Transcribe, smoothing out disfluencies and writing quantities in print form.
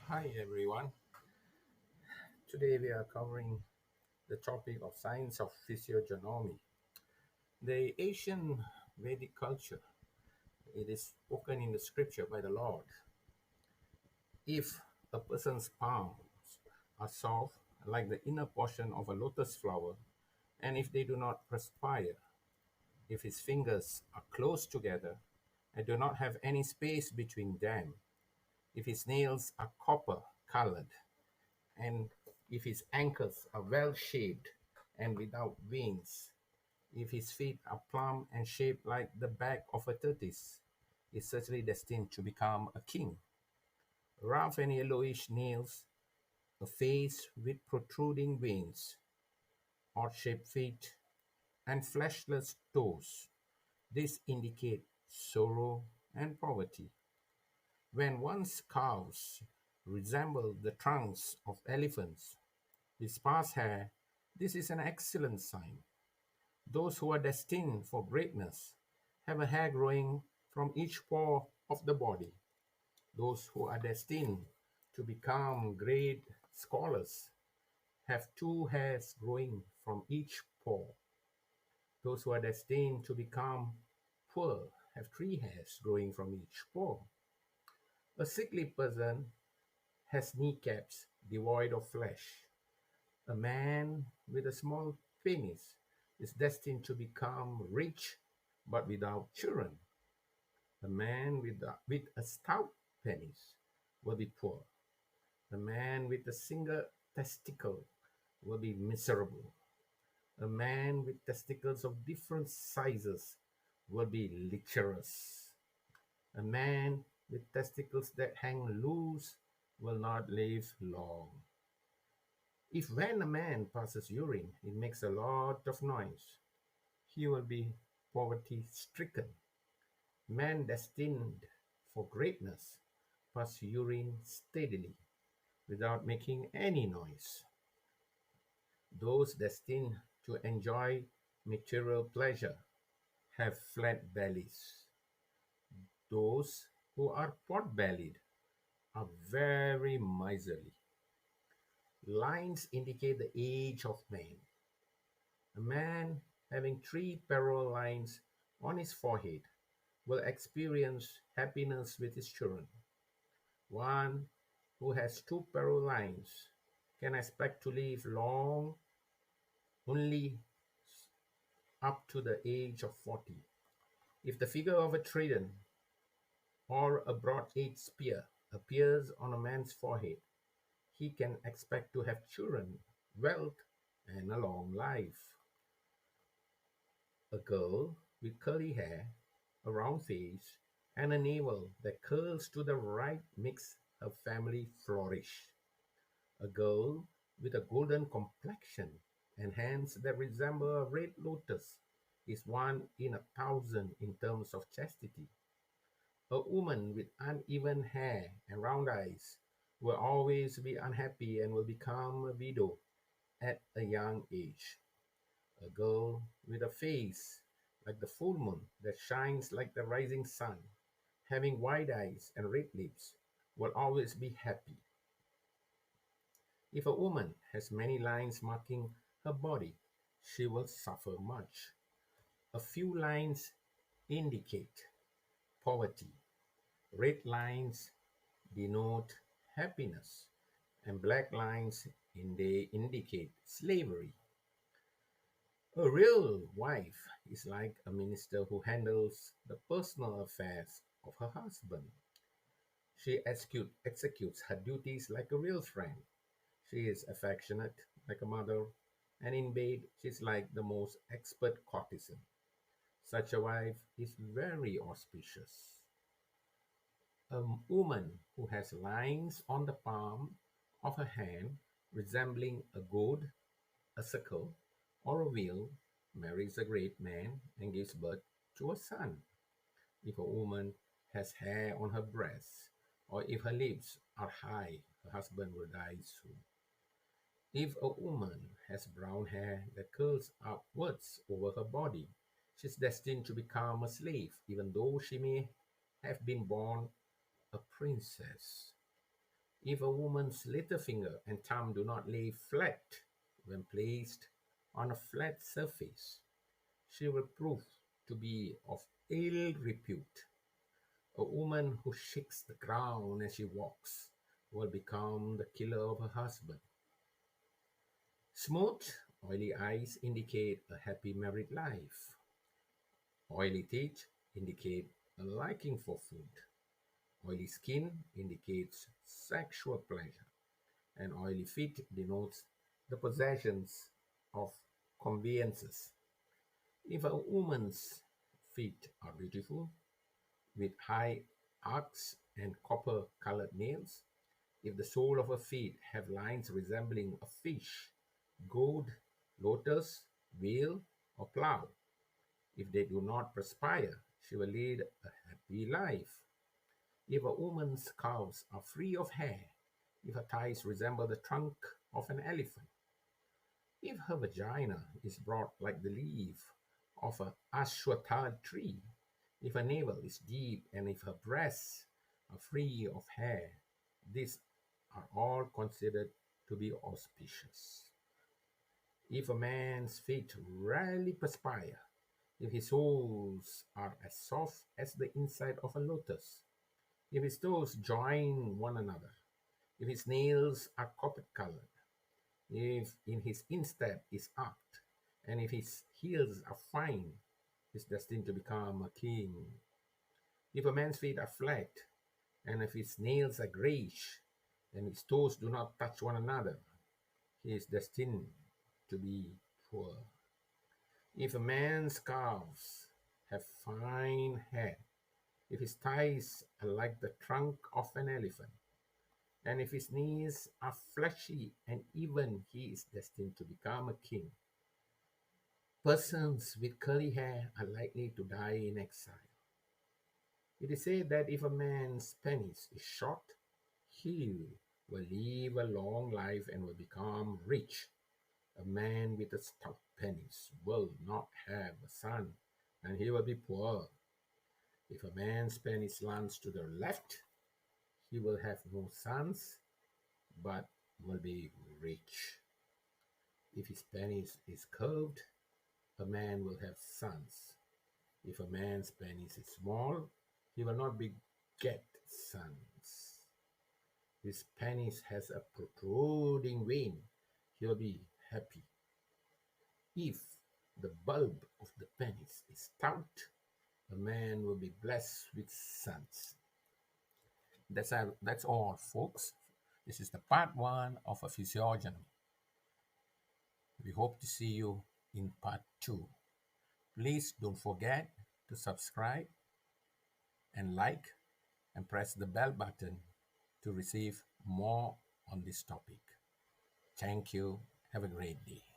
Hi everyone. Today we are covering the topic of science of physiognomy. The Asian Vedic culture, it is spoken in the scripture by the Lord. If a person's palms are soft like the inner portion of a lotus flower, and if they do not perspire, if his fingers are close together and do not have any space between them, if his nails are copper colored, and if his ankles are well shaped and without veins, if his feet are plump and shaped like the back of a tortoise, is certainly destined to become a king. Rough and yellowish nails, a face with protruding veins, odd-shaped feet, and fleshless toes. This indicate sorrow and poverty. When one's calves resemble the trunks of elephants with sparse hair, this is an excellent sign. Those who are destined for greatness have a hair growing from each pore of the body. Those who are destined to become great scholars have two hairs growing from each pore. Those who are destined to become poor have three hairs growing from each pore. A sickly person has kneecaps devoid of flesh. A man with a small penis is destined to become rich but without children. A man with a stout penis will be poor. A man with a single testicle will be miserable. A man with testicles of different sizes will be lecherous. A man with testicles that hang loose will not live long. If when a man passes urine, it makes a lot of noise, he will be poverty stricken. Men destined for greatness pass urine steadily without making any noise. Those destined to enjoy material pleasure have flat bellies. Those who are pot bellied are very miserly. Lines indicate the age of man. A man having three parallel lines on his forehead will experience happiness with his children. One who has two parallel lines can expect to live long only up to the age of 40. If the figure of a trident or a broad-edged spear appears on a man's forehead, he can expect to have children, wealth, and a long life. A girl with curly hair, a round face, and a navel that curls to the right makes her family flourish. A girl with a golden complexion and hands that resemble a red lotus is one in 1,000 in terms of chastity. A woman with uneven hair and round eyes will always be unhappy and will become a widow at a young age. A girl with a face like the full moon that shines like the rising sun, having wide eyes and red lips, will always be happy. If a woman has many lines marking her body, she will suffer much. A few lines indicate poverty. Red lines denote happiness, and black lines they indicate slavery. A real wife is like a minister who handles the personal affairs of her husband. She executes her duties like a real friend. She is affectionate like a mother, and in bed she is like the most expert courtesan. Such a wife is very auspicious. A woman who has lines on the palm of her hand resembling a gourd, a sickle, or a wheel marries a great man and gives birth to a son. If a woman has hair on her breasts, or if her lips are high, her husband will die soon. If a woman has brown hair that curls upwards over her body, she is destined to become a slave, even though she may have been born a princess. If a woman's little finger and thumb do not lay flat when placed on a flat surface, she will prove to be of ill repute. A woman who shakes the ground as she walks will become the killer of her husband. Smooth, oily eyes indicate a happy married life. Oily teeth indicate a liking for food. Oily skin indicates sexual pleasure. And oily feet denotes the possessions of conveyances. If a woman's feet are beautiful, with high arcs and copper colored nails, if the sole of her feet have lines resembling a fish, gourd, lotus, whale, or plough, if they do not perspire, she will lead a happy life. If a woman's calves are free of hair, if her thighs resemble the trunk of an elephant, if her vagina is broad like the leaf of an ashwatthara tree, if her navel is deep, and if her breasts are free of hair, these are all considered to be auspicious. If a man's feet rarely perspire, if his soles are as soft as the inside of a lotus, if his toes join one another, if his nails are copper colored, if in his instep is arched, and if his heels are fine, he is destined to become a king. If a man's feet are flat, and if his nails are grayish, and his toes do not touch one another, he is destined to be poor. If a man's calves have fine hair, if his thighs are like the trunk of an elephant, and if his knees are fleshy and even, he is destined to become a king. Persons with curly hair are likely to die in exile. It is said that if a man's penis is short, he will live a long life and will become rich. A man with a stout penis will not have a son, and he will be poor. If a man's penis slants to the left, he will have no sons, but will be rich. If his penis is curved, a man will have sons. If a man's penis is small, he will not beget sons. His penis has a protruding vein, he will be happy. If the bulb of the penis is stout, a man will be blessed with sons. That's all, folks. This is the part one of a physiognomy. We hope to see you in part two. Please don't forget to subscribe and like and press the bell button to receive more on this topic. Thank you. Have a great day.